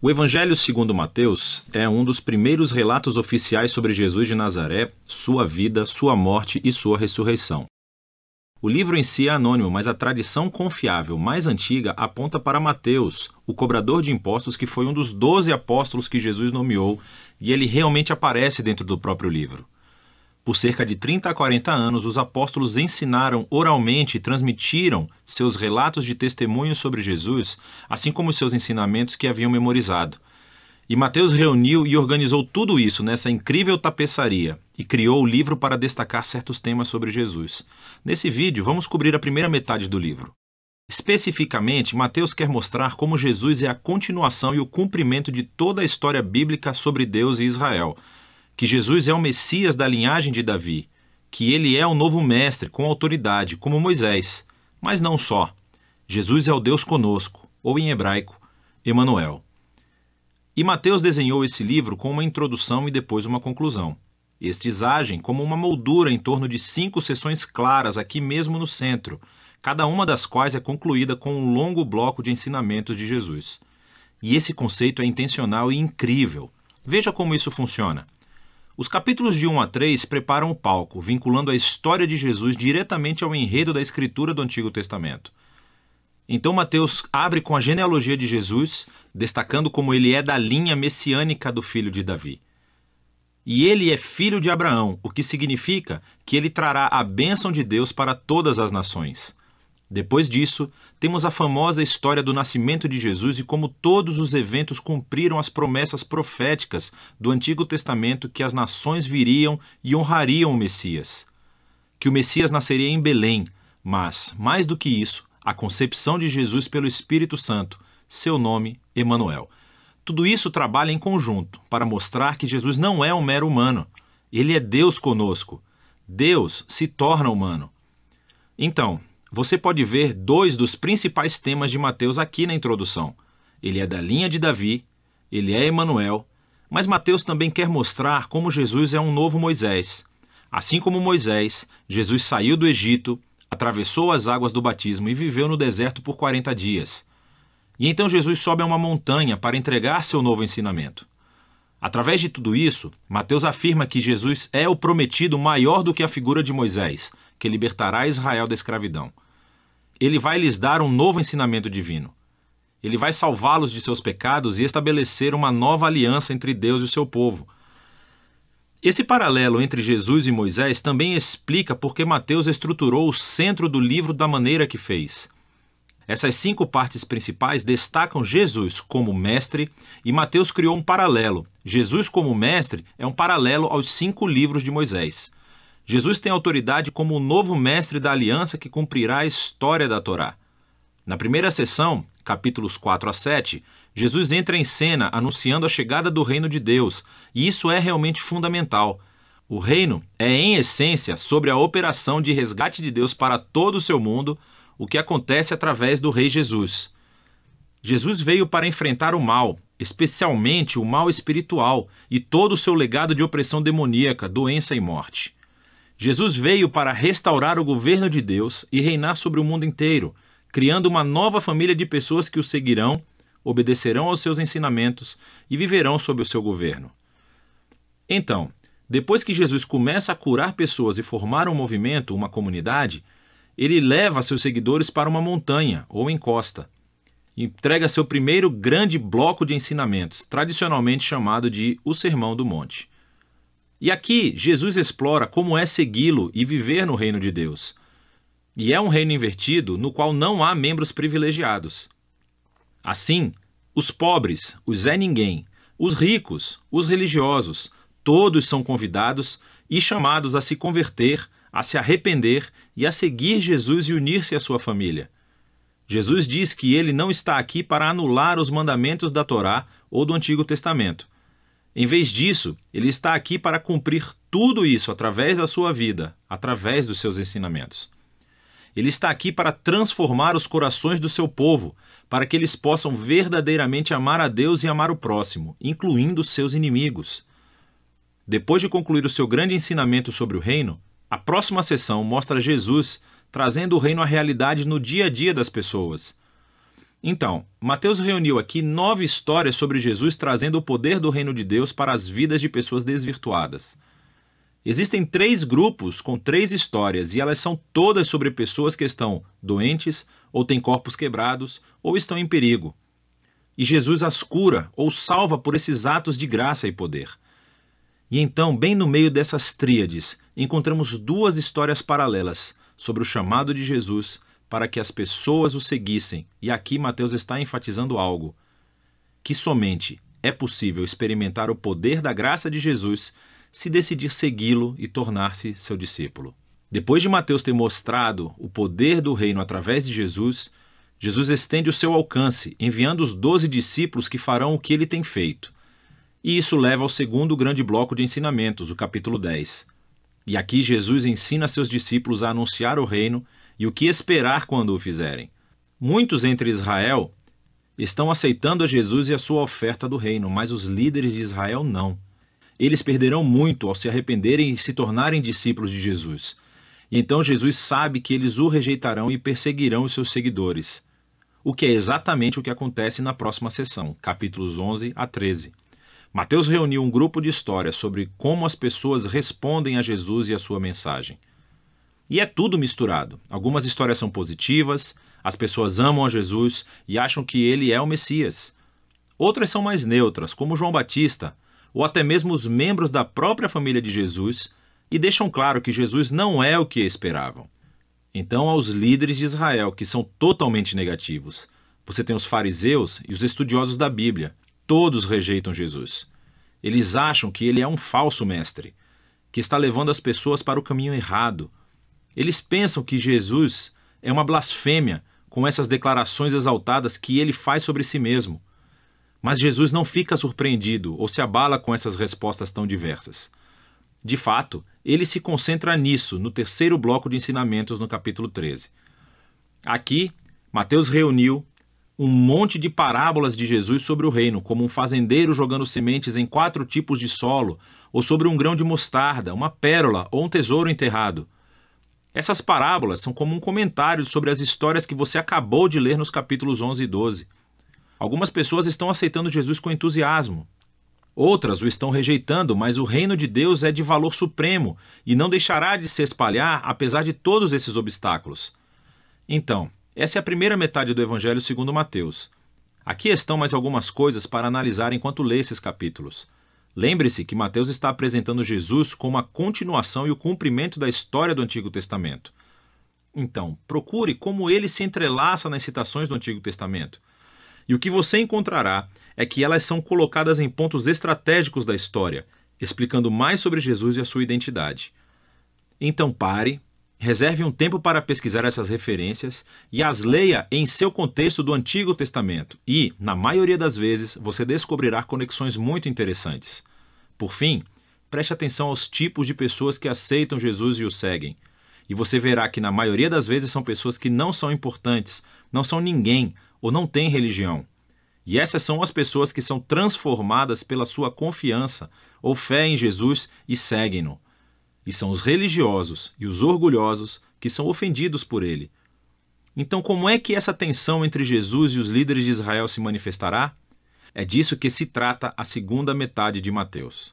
O Evangelho segundo Mateus é um dos primeiros relatos oficiais sobre Jesus de Nazaré, sua vida, sua morte e sua ressurreição. O livro em si é anônimo, mas a tradição confiável mais antiga aponta para Mateus, o cobrador de impostos que foi um dos 12 apóstolos que Jesus nomeou, e ele realmente aparece dentro do próprio livro. Por cerca de 30 a 40 anos, os apóstolos ensinaram oralmente e transmitiram seus relatos de testemunho sobre Jesus, assim como seus ensinamentos que haviam memorizado. E Mateus reuniu e organizou tudo isso nessa incrível tapeçaria e criou o livro para destacar certos temas sobre Jesus. Nesse vídeo, vamos cobrir a primeira metade do livro. Especificamente, Mateus quer mostrar como Jesus é a continuação e o cumprimento de toda a história bíblica sobre Deus e Israel, que Jesus é o Messias da linhagem de Davi, que ele é o novo mestre com autoridade, como Moisés. Mas não só. Jesus é o Deus conosco, ou em hebraico, Emanuel. E Mateus desenhou esse livro com uma introdução e depois uma conclusão. Estes agem como uma moldura em torno de 5 seções claras aqui mesmo no centro, cada uma das quais é concluída com um longo bloco de ensinamentos de Jesus. E esse conceito é intencional e incrível. Veja como isso funciona. Os capítulos de 1 a 3 preparam o palco, vinculando a história de Jesus diretamente ao enredo da escritura do Antigo Testamento. Então Mateus abre com a genealogia de Jesus, destacando como ele é da linha messiânica do filho de Davi. E ele é filho de Abraão, o que significa que ele trará a bênção de Deus para todas as nações. Depois disso, temos a famosa história do nascimento de Jesus e como todos os eventos cumpriram as promessas proféticas do Antigo Testamento que as nações viriam e honrariam o Messias. Que o Messias nasceria em Belém, mas, mais do que isso, a concepção de Jesus pelo Espírito Santo, seu nome, Emanuel. Tudo isso trabalha em conjunto para mostrar que Jesus não é um mero humano. Ele é Deus conosco. Deus se torna humano. Então, você pode ver 2 dos principais temas de Mateus aqui na introdução. Ele é da linha de Davi, ele é Emanuel, mas Mateus também quer mostrar como Jesus é um novo Moisés. Assim como Moisés, Jesus saiu do Egito, atravessou as águas do batismo e viveu no deserto por 40 dias. E então Jesus sobe a uma montanha para entregar seu novo ensinamento. Através de tudo isso, Mateus afirma que Jesus é o prometido maior do que a figura de Moisés, que libertará Israel da escravidão. Ele vai lhes dar um novo ensinamento divino. Ele vai salvá-los de seus pecados e estabelecer uma nova aliança entre Deus e o seu povo. Esse paralelo entre Jesus e Moisés também explica por que Mateus estruturou o centro do livro da maneira que fez. Essas 5 partes principais destacam Jesus como mestre e Mateus criou um paralelo. Jesus como mestre é um paralelo aos 5 livros de Moisés. Jesus tem autoridade como o novo mestre da aliança que cumprirá a história da Torá. Na primeira sessão, capítulos 4 a 7, Jesus entra em cena anunciando a chegada do reino de Deus, e isso é realmente fundamental. O reino é, em essência, sobre a operação de resgate de Deus para todo o seu mundo, o que acontece através do Rei Jesus. Jesus veio para enfrentar o mal, especialmente o mal espiritual, e todo o seu legado de opressão demoníaca, doença e morte. Jesus veio para restaurar o governo de Deus e reinar sobre o mundo inteiro, criando uma nova família de pessoas que o seguirão, obedecerão aos seus ensinamentos e viverão sob o seu governo. Então, depois que Jesus começa a curar pessoas e formar um movimento, uma comunidade, ele leva seus seguidores para uma montanha ou encosta. Entrega seu primeiro grande bloco de ensinamentos, tradicionalmente chamado de o Sermão do Monte. E aqui, Jesus explora como é segui-lo e viver no reino de Deus. E é um reino invertido no qual não há membros privilegiados. Assim, os pobres, os Zé Ninguém, os ricos, os religiosos, todos são convidados e chamados a se converter, a se arrepender e a seguir Jesus e unir-se à sua família. Jesus diz que ele não está aqui para anular os mandamentos da Torá ou do Antigo Testamento. Em vez disso, ele está aqui para cumprir tudo isso através da sua vida, através dos seus ensinamentos. Ele está aqui para transformar os corações do seu povo, para que eles possam verdadeiramente amar a Deus e amar o próximo, incluindo seus inimigos. Depois de concluir o seu grande ensinamento sobre o reino, a próxima sessão mostra Jesus trazendo o reino à realidade no dia a dia das pessoas. Então, Mateus reuniu aqui 9 histórias sobre Jesus trazendo o poder do reino de Deus para as vidas de pessoas desvirtuadas. Existem 3 grupos com 3 histórias e elas são todas sobre pessoas que estão doentes, ou têm corpos quebrados, ou estão em perigo. E Jesus as cura ou salva por esses atos de graça e poder. E então, bem no meio dessas tríades, encontramos 2 histórias paralelas sobre o chamado de Jesus para que as pessoas o seguissem. E aqui Mateus está enfatizando algo: que somente é possível experimentar o poder da graça de Jesus se decidir segui-lo e tornar-se seu discípulo. Depois de Mateus ter mostrado o poder do reino através de Jesus, Jesus estende o seu alcance, enviando os 12 discípulos que farão o que ele tem feito. E isso leva ao segundo grande bloco de ensinamentos, o capítulo 10. E aqui Jesus ensina seus discípulos a anunciar o reino e o que esperar quando o fizerem. Muitos entre Israel estão aceitando a Jesus e a sua oferta do reino, mas os líderes de Israel não. Eles perderão muito ao se arrependerem e se tornarem discípulos de Jesus. E então Jesus sabe que eles o rejeitarão e perseguirão os seus seguidores. O que é exatamente o que acontece na próxima sessão, capítulos 11 a 13. Mateus reuniu um grupo de histórias sobre como as pessoas respondem a Jesus e a sua mensagem. E é tudo misturado. Algumas histórias são positivas, as pessoas amam a Jesus e acham que ele é o Messias. Outras são mais neutras, como João Batista, ou até mesmo os membros da própria família de Jesus, e deixam claro que Jesus não é o que esperavam. Então, aos líderes de Israel, que são totalmente negativos. Você tem os fariseus e os estudiosos da Bíblia. Todos rejeitam Jesus. Eles acham que ele é um falso mestre, que está levando as pessoas para o caminho errado. Eles pensam que Jesus é uma blasfêmia com essas declarações exaltadas que ele faz sobre si mesmo. Mas Jesus não fica surpreendido ou se abala com essas respostas tão diversas. De fato, ele se concentra nisso no terceiro bloco de ensinamentos no capítulo 13. Aqui, Mateus reuniu um monte de parábolas de Jesus sobre o reino, como um fazendeiro jogando sementes em 4 tipos de solo, ou sobre um grão de mostarda, uma pérola ou um tesouro enterrado. Essas parábolas são como um comentário sobre as histórias que você acabou de ler nos capítulos 11 e 12. Algumas pessoas estão aceitando Jesus com entusiasmo. Outras o estão rejeitando, mas o reino de Deus é de valor supremo e não deixará de se espalhar apesar de todos esses obstáculos. Então, essa é a primeira metade do Evangelho segundo Mateus. Aqui estão mais algumas coisas para analisar enquanto lê esses capítulos. Lembre-se que Mateus está apresentando Jesus como a continuação e o cumprimento da história do Antigo Testamento. Então, procure como ele se entrelaça nas citações do Antigo Testamento. E o que você encontrará é que elas são colocadas em pontos estratégicos da história, explicando mais sobre Jesus e a sua identidade. Então pare, reserve um tempo para pesquisar essas referências e as leia em seu contexto do Antigo Testamento e, na maioria das vezes, você descobrirá conexões muito interessantes. Por fim, preste atenção aos tipos de pessoas que aceitam Jesus e o seguem. E você verá que na maioria das vezes são pessoas que não são importantes, não são ninguém ou não têm religião. E essas são as pessoas que são transformadas pela sua confiança ou fé em Jesus e seguem-no. E são os religiosos e os orgulhosos que são ofendidos por ele. Então, como é que essa tensão entre Jesus e os líderes de Israel se manifestará? É disso que se trata a segunda metade de Mateus.